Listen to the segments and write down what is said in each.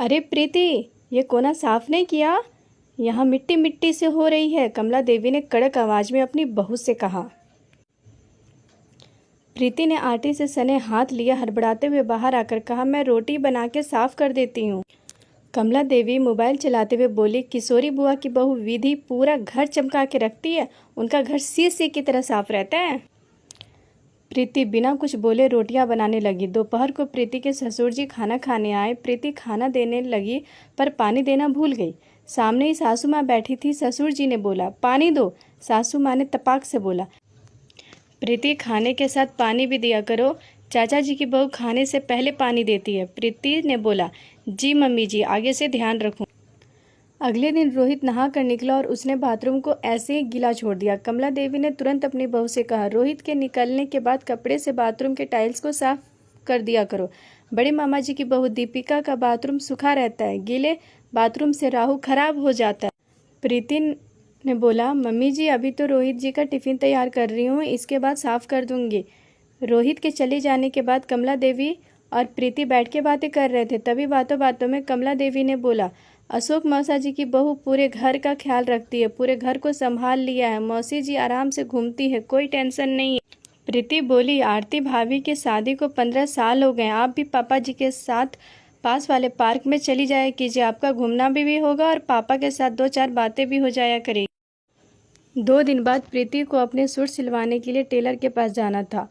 अरे प्रीति, ये कोना साफ नहीं किया? यहाँ मिट्टी मिट्टी से हो रही है, कमला देवी ने कड़क आवाज में अपनी बहू से कहा। प्रीति ने आटे से सने हाथ लिया, हड़बड़ाते हुए बाहर आकर कहा, मैं रोटी बना के साफ कर देती हूँ। कमला देवी मोबाइल चलाते हुए बोली, किशोरी बुआ की बहू विधि पूरा घर चमका के रखती है, उनका घर शीशे की तरह साफ रहता है। प्रीति बिना कुछ बोले रोटियां बनाने लगी। दोपहर को प्रीति के ससुर जी खाना खाने आए। प्रीति खाना देने लगी पर पानी देना भूल गई। सामने ही सासू माँ बैठी थी। ससुर जी ने बोला, पानी दो। सासू माँ ने तपाक से बोला, प्रीति खाने के साथ पानी भी दिया करो, चाचा जी की बहू खाने से पहले पानी देती है। प्रीति ने बोला, जी मम्मी जी, आगे से ध्यान रखूं। अगले दिन रोहित नहा कर निकला और उसने बाथरूम को ऐसे ही गीला छोड़ दिया। कमला देवी ने तुरंत अपनी बहू से कहा, रोहित के निकलने के बाद कपड़े से बाथरूम के टाइल्स को साफ कर दिया करो। बड़े मामा जी की बहू दीपिका का बाथरूम सूखा रहता है, गीले बाथरूम से राहु खराब हो जाता है। प्रीति ने बोला, मम्मी जी अभी तो रोहित जी का टिफिन तैयार कर रही हूँ, इसके बाद साफ कर दूंगी। रोहित के चले जाने के बाद कमला देवी और प्रीति बैठ के बातें कर रहे थे। तभी बातों बातों में कमला देवी ने बोला, अशोक मौसा जी की बहू पूरे घर का ख्याल रखती है, पूरे घर को संभाल लिया है, मौसी जी आराम से घूमती है, कोई टेंशन नहीं है। प्रीति बोली, आरती भाभी की शादी को 15 साल हो गए, आप भी पापा जी के साथ पास वाले पार्क में चली जाया कीजिए, आपका घूमना भी होगा और पापा के साथ 2-4 बातें भी हो जाया करेगी। 2 दिन बाद प्रीति को अपने सूट सिलवाने के लिए टेलर के पास जाना था।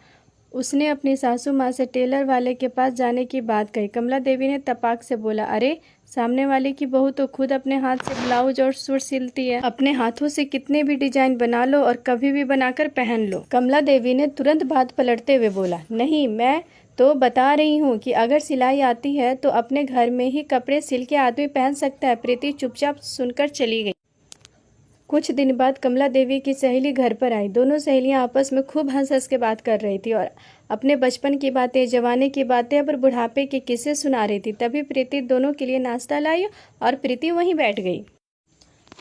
उसने अपनी सासू माँ से टेलर वाले के पास जाने की बात कही। कमला देवी ने तपाक से बोला, अरे सामने वाले की बहू तो खुद अपने हाथ से ब्लाउज और सूट सिलती है, अपने हाथों से कितने भी डिजाइन बना लो और कभी भी बनाकर पहन लो। कमला देवी ने तुरंत बात पलटते हुए बोला, नहीं, मैं तो बता रही हूँ कि अगर सिलाई आती है तो अपने घर में ही कपड़े सिल के आदमी पहन सकता है। प्रीति चुपचाप सुनकर चली गई। कुछ दिन बाद कमला देवी की सहेली घर पर आई। दोनों सहेलियां आपस में खूब हंस हंस के बात कर रही थी और अपने बचपन की बातें, जवानी की बातें और बुढ़ापे के किस्से सुना रही थी। तभी प्रीति दोनों के लिए नाश्ता लाई और प्रीति वहीं बैठ गई।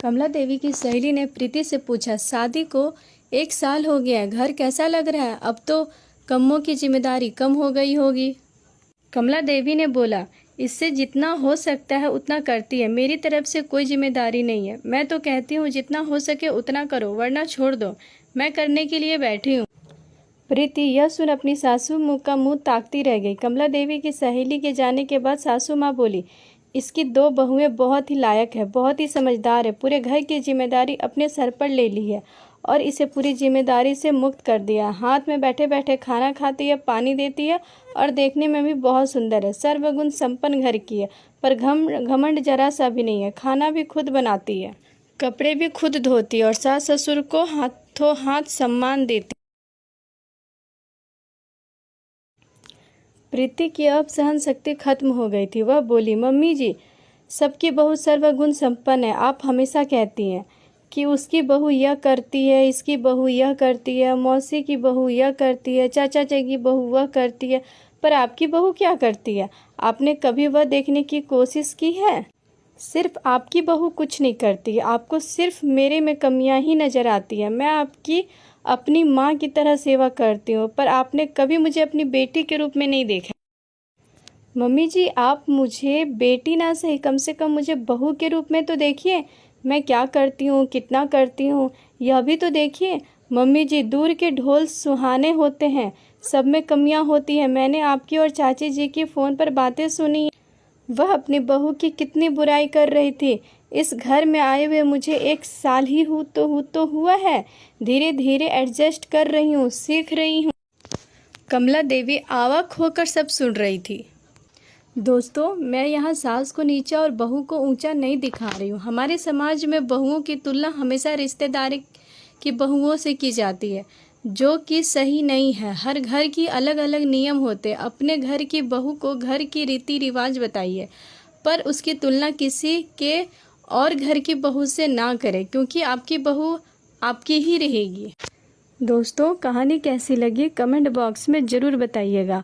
कमला देवी की सहेली ने प्रीति से पूछा, शादी को 1 साल हो गया है, घर कैसा लग रहा है? अब तो कम्मों की जिम्मेदारी कम हो गई होगी। कमला देवी ने बोला, इससे जितना हो सकता है उतना करती है, मेरी तरफ से कोई जिम्मेदारी नहीं है। मैं तो कहती हूँ जितना हो सके उतना करो, वरना छोड़ दो, मैं करने के लिए बैठी हूँ। प्रीति यह सुन अपनी सासू का मुंह ताकती रह गई। कमला देवी की सहेली के जाने के बाद सासू माँ बोली, इसकी 2 बहुएं बहुत ही लायक है, बहुत ही समझदार है, पूरे घर की जिम्मेदारी अपने सर पर ले ली है और इसे पूरी जिम्मेदारी से मुक्त कर दिया। हाथ में बैठे बैठे खाना खाती है, पानी देती है और देखने में भी बहुत सुंदर है। सर्वगुण संपन्न घर की है, पर घमंड जरा सा भी नहीं है। खाना भी खुद बनाती है, कपड़े भी खुद धोती है और सास ससुर को हाथों हाथ सम्मान देती। प्रीति की अब सहन शक्ति खत्म हो गई थी। वह बोली, मम्मी जी, सबकी बहू सर्वगुण संपन्न है। आप हमेशा कहती हैं कि उसकी बहू यह करती है, इसकी बहू यह करती है, मौसी की बहू यह करती है, चाचा जी की बहू वह करती है, पर आपकी बहू क्या करती है? आपने कभी वह देखने की कोशिश की है? सिर्फ आपकी बहू कुछ नहीं करती है, आपको सिर्फ मेरे में कमियां ही नज़र आती है। मैं आपकी अपनी माँ की तरह सेवा करती हूँ, पर आपने कभी मुझे अपनी बेटी के रूप में नहीं देखा। मम्मी जी, आप मुझे बेटी ना सही, कम से कम मुझे बहू के रूप में तो देखिए। मैं क्या करती हूँ, कितना करती हूँ, यह भी तो देखिए। मम्मी जी, दूर के ढोल सुहाने होते हैं, सब में कमियाँ होती हैं। मैंने आपकी और चाची जी की फ़ोन पर बातें सुनी, वह अपनी बहू की कितनी बुराई कर रही थी। इस घर में आए हुए मुझे 1 साल ही हुआ है, धीरे धीरे एडजस्ट कर रही हूँ, सीख रही हूँ। कमला देवी आवाक होकर सब सुन रही थी। दोस्तों, मैं यहाँ सास को नीचा और बहू को ऊंचा नहीं दिखा रही हूँ। हमारे समाज में बहुओं की तुलना हमेशा रिश्तेदारी की बहुओं से की जाती है, जो कि सही नहीं है। हर घर की अलग अलग नियम होते हैं। अपने घर की बहू को घर की रीति रिवाज बताइए, पर उसकी तुलना किसी के और घर की बहू से ना करें, क्योंकि आपकी बहू आपकी ही रहेगी। दोस्तों, कहानी कैसी लगी कमेंट बॉक्स में ज़रूर बताइएगा।